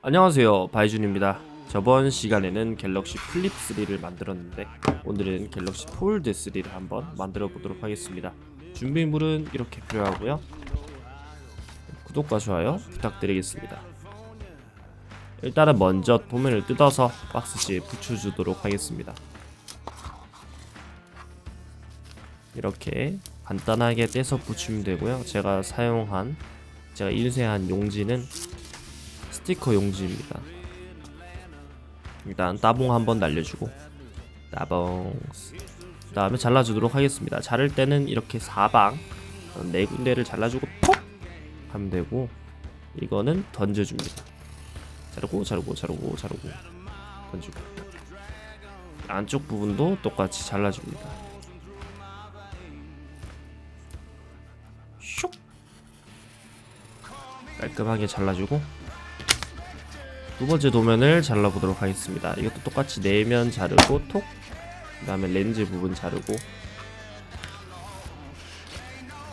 안녕하세요, 바이준입니다. 저번 시간에는 갤럭시 플립 3를 만들었는데 오늘은 갤럭시 폴드 3를 한번 만들어 보도록 하겠습니다. 준비물은 이렇게 필요하고요. 구독과 좋아요 부탁드리겠습니다. 일단은 먼저 도면을 뜯어서 박스지에 붙여주도록 하겠습니다. 이렇게 간단하게 떼서 붙이면 되고요. 제가 인쇄한 용지는 스티커 용지입니다. 일단 따봉 한번 날려주고 따봉, 그 다음에 잘라주도록 하겠습니다. 자를 때는 이렇게 사방 4군데를 잘라주고 톡 하면 되고, 이거는 던져줍니다. 자르고 던지고, 안쪽 부분도 똑같이 잘라줍니다. 슉, 깔끔하게 잘라주고, 두 번째 도면을 잘라보도록 하겠습니다. 이것도 똑같이 내면 자르고 톡, 그 다음에 렌즈 부분 자르고,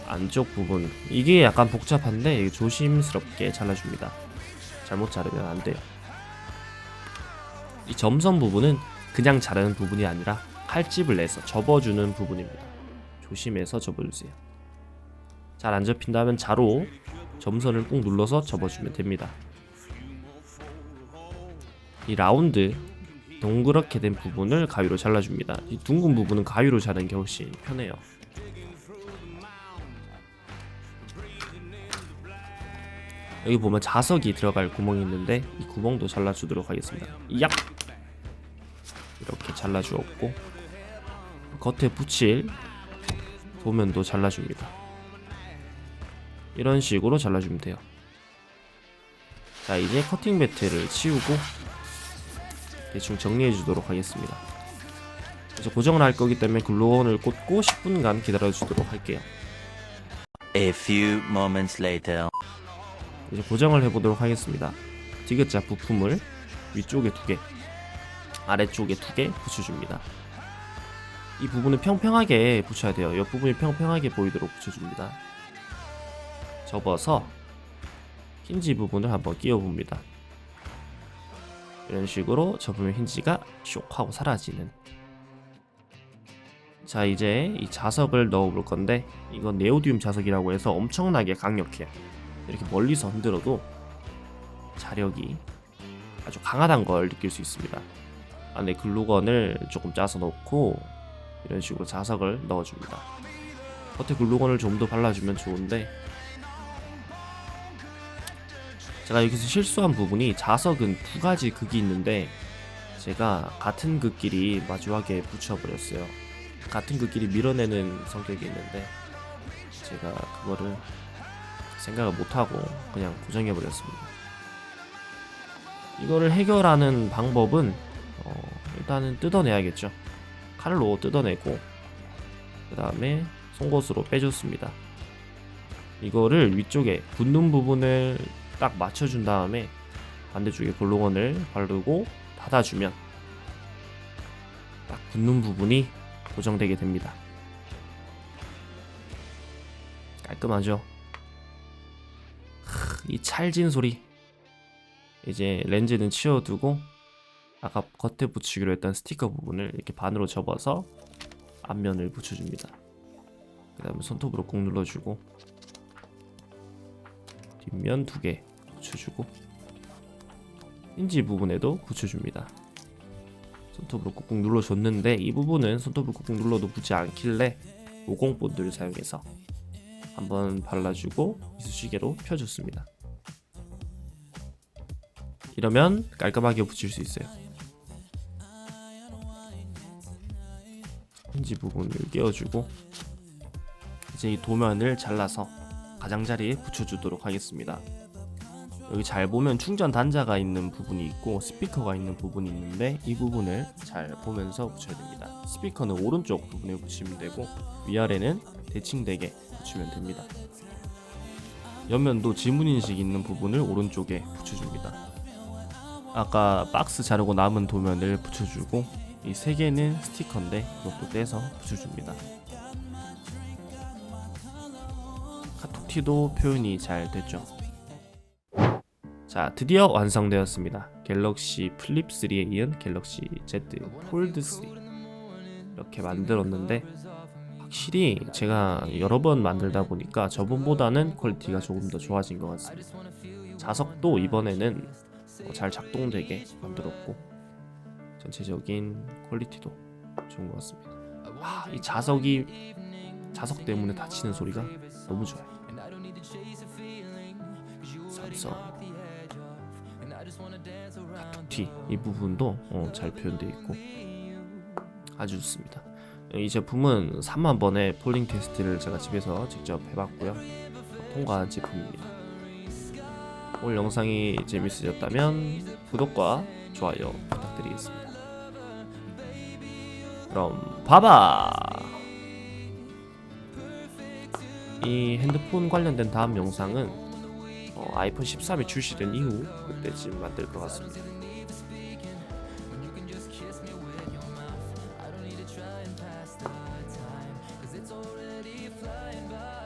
안쪽 부분, 이게 약간 복잡한데 조심스럽게 잘라줍니다. 잘못 자르면 안 돼요. 이 점선 부분은 그냥 자르는 부분이 아니라 칼집을 내서 접어주는 부분입니다. 조심해서 접어주세요. 잘 안 접힌다면 자로 점선을 꾹 눌러서 접어주면 됩니다. 이 라운드 동그랗게 된 부분을 가위로 잘라줍니다. 이 둥근 부분은 가위로 자르는 게 훨씬 편해요. 여기 보면 자석이 들어갈 구멍이 있는데 이 구멍도 잘라주도록 하겠습니다. 얍! 이렇게 잘라주었고, 겉에 붙일 도면도 잘라줍니다. 이런 식으로 잘라주면 돼요. 자, 이제 커팅 매트를 치우고 대충 정리해 주도록 하겠습니다. 그래서 고정을 할 거기 때문에 글루건을 꽂고 10분간 기다려 주도록 할게요. A few moments later. 이제 고정을 해보도록 하겠습니다. 디귿자 부품을 위쪽에 2개, 아래쪽에 2개 붙여줍니다. 이 부분은 평평하게 붙여야 돼요. 옆 부분이 평평하게 보이도록 붙여줍니다. 접어서 힌지 부분을 한번 끼워봅니다. 이런 식으로 접으면 힌지가 쇽 하고 사라지는. 자, 이제 이 자석을 넣어볼 건데, 이건 네오디움 자석이라고 해서 엄청나게 강력해요. 이렇게 멀리서 흔들어도 자력이 아주 강하다는 걸 느낄 수 있습니다. 안에 글루건을 조금 짜서 넣고 이런 식으로 자석을 넣어줍니다. 겉에 글루건을 좀 더 발라주면 좋은데, 제가 여기서 실수한 부분이, 자석은 2가지 극이 있는데 제가 같은 극끼리 마주하게 붙여버렸어요. 같은 극끼리 밀어내는 성격이 있는데 제가 그거를 생각을 못하고 그냥 고정해버렸습니다. 이거를 해결하는 방법은 일단은 뜯어내야겠죠. 칼로 뜯어내고 그 다음에 송곳으로 빼줬습니다. 이거를 위쪽에 붙는 부분을 딱 맞춰준 다음에 반대쪽에 글루건을 바르고 닫아주면 딱 붙는 부분이 고정되게 됩니다. 깔끔하죠? 이 찰진 소리. 이제 렌즈는 치워두고 아까 겉에 붙이기로 했던 스티커 부분을 이렇게 반으로 접어서 앞면을 붙여줍니다. 그 다음에 손톱으로 꾹 눌러주고 뒷면 2개 붙여주고 힌지 부분에도 붙여줍니다. 손톱으로 꾹꾹 눌러줬는데 이 부분은 손톱을 꾹꾹 눌러도 붙지 않길래 모공본드를 사용해서 한번 발라주고 이쑤시개로 펴줬습니다. 이러면 깔끔하게 붙일 수 있어요. 힌지 부분을 끼워주고 이제 이 도면을 잘라서 가장자리에 붙여주도록 하겠습니다. 여기 잘 보면 충전 단자가 있는 부분이 있고 스피커가 있는 부분이 있는데 이 부분을 잘 보면서 붙여야 됩니다. 스피커는 오른쪽 부분에 붙이면 되고 위아래는 대칭되게 붙이면 됩니다. 옆면도 지문인식 있는 부분을 오른쪽에 붙여줍니다. 아까 박스 자르고 남은 도면을 붙여주고 이 3개는 스티커인데 이것도 떼서 붙여줍니다. 카톡티도 표현이 잘 됐죠. 자, 드디어 완성되었습니다. 갤럭시 플립 3에 이은 갤럭시 Z 폴드 3 이렇게 만들었는데, 확실히 제가 여러 번 만들다 보니까 저번보다는 퀄리티가 조금 더 좋아진 것 같습니다. 자석도 이번에는 잘 작동되게 만들었고, 전체적인 퀄리티도 좋은 것 같습니다. 이 자석 때문에 다치는 소리가 너무 좋아요. 삼성 가툭티 이 부분도 잘 표현되어 있고 아주 좋습니다. 이 제품은 3만 번의 폴링 테스트를 제가 집에서 직접 해봤고요. 통과한 제품입니다. 오늘 영상이 재밌으셨다면 구독과 좋아요 부탁드리겠습니다. 그럼 봐봐! 이 핸드폰 관련된 다음 영상은 아이폰 13이 출시된 이후 그때쯤 만들 것 같습니다. It's already flying by.